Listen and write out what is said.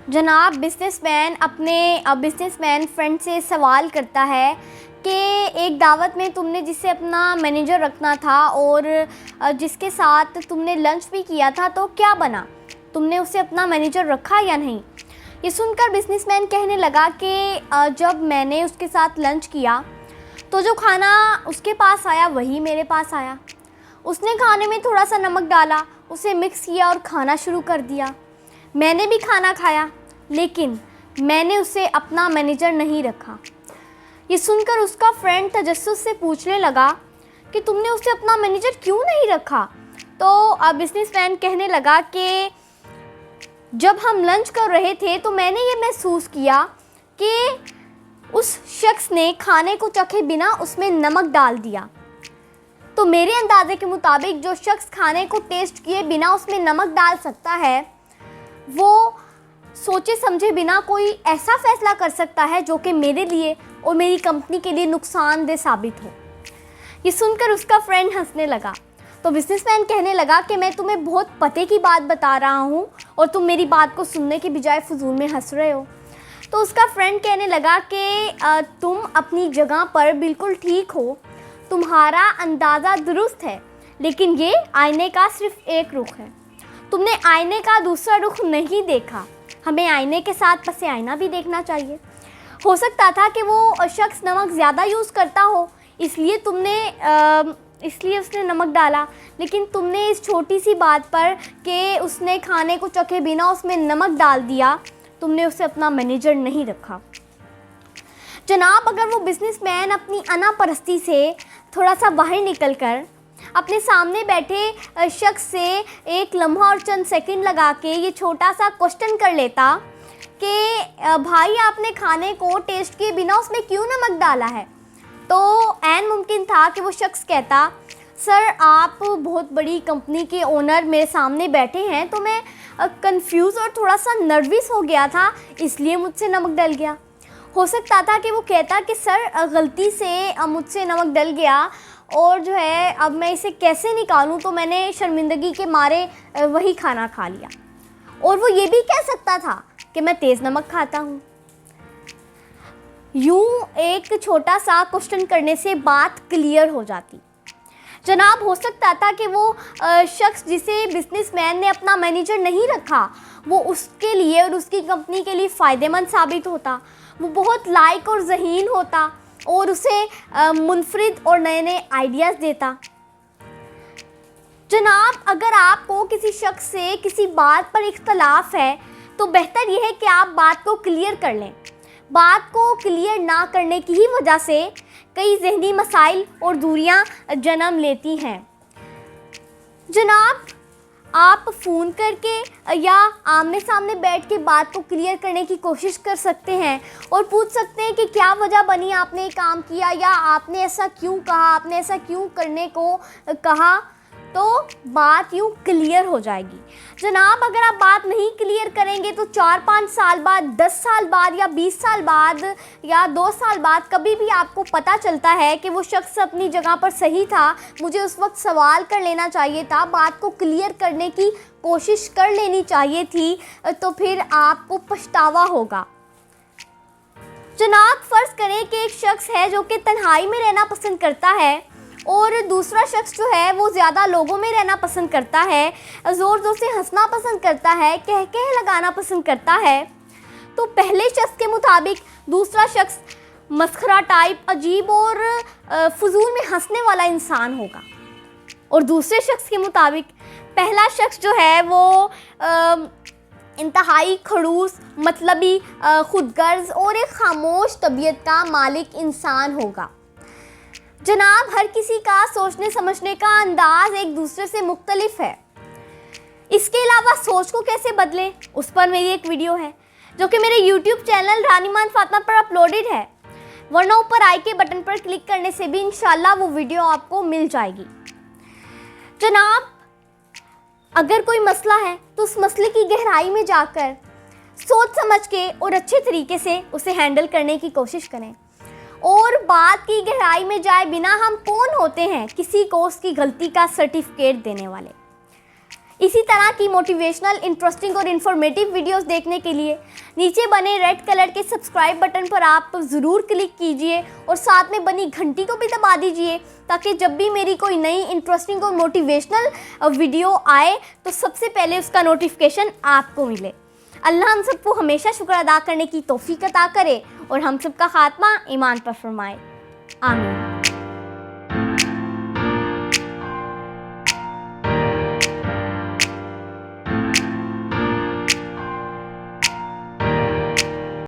जनाब businessman friend से सवाल करता है कि एक दावत में तुमने जिसे अपना मैनेजर रखना था और जिसके साथ तुमने लंच भी किया था, तो क्या बना? तुमने उसे अपना मैनेजर रखा या नहीं? ये सुनकर बिजनेसमैन कहने लगा कि जब मैंने उसके साथ लंच किया तो जो खाना उसके पास आया वही मेरे पास आया। उसने खाने में थोड़ा सा नमक डाला, उसे मिक्स किया और खाना शुरू कर दिया। मैंने भी खाना खाया, लेकिन मैंने उसे अपना मैनेजर नहीं रखा। ये सुनकर उसका फ्रेंड तजस्सुस से पूछने लगा कि तुमने उसे अपना मैनेजर क्यों नहीं रखा? तो अब बिजनेसमैन कहने लगा कि जब हम लंच कर रहे थे तो मैंने ये महसूस किया कि उस शख्स ने खाने को चखे बिना उसमें नमक डाल दिया। तो मेरे अंदाजे के मुताबिक जो शख्स खाने को टेस्ट किए बिना उसमें नमक डाल सकता है, वो सोचे समझे बिना कोई ऐसा फैसला कर सकता है जो कि मेरे लिए और मेरी कंपनी के लिए नुकसानदेह साबित हो। ये सुनकर उसका फ्रेंड हंसने लगा। तो बिजनेसमैन कहने लगा कि मैं तुम्हें बहुत पते की बात बता रहा हूँ और तुम मेरी बात को सुनने के बजाय फजूल में हंस रहे हो। तो उसका फ्रेंड कहने लगा कि तुम अपनी जगह पर बिल्कुल ठीक हो, तुम्हारा अंदाज़ा दुरुस्त है, लेकिन ये आईने का सिर्फ एक रुख है। तुमने आईने का दूसरा रुख नहीं देखा। हमें आईने के साथ पसे आईना भी देखना चाहिए। हो सकता था कि वो शख्स नमक ज़्यादा यूज़ करता हो, इसलिए उसने नमक डाला, लेकिन तुमने इस छोटी सी बात पर कि उसने खाने को चखे बिना उसमें नमक डाल दिया, तुमने उसे अपना मैनेजर नहीं रखा। जनाब, अगर वो बिजनेसमैन अपनी अनापरस्ती से थोड़ा सा बाहर निकलकर अपने सामने बैठे शख्स से एक लम्हा और चंद सेकंड लगा के ये छोटा सा क्वेश्चन कर लेता कि भाई, आपने खाने को टेस्ट किए बिना उसमें क्यों नमक डाला है, तो ऐन मुमकिन था कि वो शख्स कहता, सर आप बहुत बड़ी कंपनी के ओनर मेरे सामने बैठे हैं, तो मैं कंफ्यूज और थोड़ा सा नर्वस हो गया था, इसलिए मुझसे नमक डल गया। हो सकता था कि वो कहता कि सर गलती से मुझसे नमक डल गया और जो है अब मैं इसे कैसे निकालूं, तो मैंने शर्मिंदगी के मारे वही खाना खा लिया। और वो ये भी कह सकता था कि मैं तेज़ नमक खाता हूँ। यूं एक छोटा सा क्वेश्चन करने से बात क्लियर हो जाती। जनाब, हो सकता था कि वो शख्स जिसे बिजनेसमैन ने अपना मैनेजर नहीं रखा, वो उसके लिए और उसकी कंपनी के लिए फ़ायदेमंद साबित होता। वो बहुत लायक और ज़हीन होता और उसे मुनफरिद और नए नए आइडियाज़ देता। जनाब, अगर आपको किसी शख्स से किसी बात पर इख्तलाफ है तो बेहतर यह है कि आप बात को क्लियर कर लें। बात को क्लियर ना करने की ही वजह से कई ज़हनी मसाइल और दूरियां जन्म लेती हैं। जनाब, आप फ़ोन करके या आमने सामने बैठ के बात को क्लियर करने की कोशिश कर सकते हैं और पूछ सकते हैं कि क्या वजह बनी आपने काम किया, या आपने ऐसा क्यों कहा, आपने ऐसा क्यों करने को कहा, तो बात यूँ क्लियर हो जाएगी। जनाब, अगर आप बात नहीं क्लियर करेंगे तो 4-5 साल बाद, 10 साल बाद या 20 साल बाद या 2 साल बाद कभी भी आपको पता चलता है कि वो शख्स अपनी जगह पर सही था, मुझे उस वक्त सवाल कर लेना चाहिए था, बात को क्लियर करने की कोशिश कर लेनी चाहिए थी, तो फिर आपको पछतावा होगा। जनाब, फ़र्ज़ करें कि एक शख्स है जो कि तन्हाई में रहना पसंद करता है और दूसरा शख्स जो है वो ज़्यादा लोगों में रहना पसंद करता है, ज़ोर ज़ोर से हंसना पसंद करता है, कह कह लगाना पसंद करता है। तो पहले शख्स के मुताबिक दूसरा शख्स मस्खरा टाइप, अजीब और फजूल में हंसने वाला इंसान होगा, और दूसरे शख्स के मुताबिक पहला शख्स जो है वो इंतहाई खड़ूस, मतलबी, खुदगर्ज और एक खामोश तबीयत का मालिक इंसान होगा। जनाब, हर किसी का सोचने समझने का अंदाज एक दूसरे से मुख्तलिफ है। इसके अलावा सोच को कैसे बदलें, उस पर मेरी एक वीडियो है जो कि मेरे YouTube चैनल रानीमान फातिमा पर अपलोडेड है, वरना ऊपर आई के बटन पर क्लिक करने से भी इंशाल्लाह वो वीडियो आपको मिल जाएगी। जनाब, अगर कोई मसला है तो उस मसले की गहराई में जाकर सोच समझ के और अच्छे तरीके से उसे हैंडल करने की कोशिश करें, और बात की गहराई में जाए बिना हम कौन होते हैं किसी को उसकी गलती का सर्टिफिकेट देने वाले। इसी तरह की मोटिवेशनल, इंटरेस्टिंग और इन्फॉर्मेटिव वीडियोस देखने के लिए नीचे बने रेड कलर के सब्सक्राइब बटन पर आप ज़रूर क्लिक कीजिए और साथ में बनी घंटी को भी दबा दीजिए, ताकि जब भी मेरी कोई नई इंटरेस्टिंग और मोटिवेशनल वीडियो आए तो सबसे पहले उसका नोटिफिकेशन आपको मिले। अल्लाह हम सबको हमेशा शुक्र अदा करने की तौफीक अता करे और हम सबका खात्मा ईमान पर फरमाए। आमीन।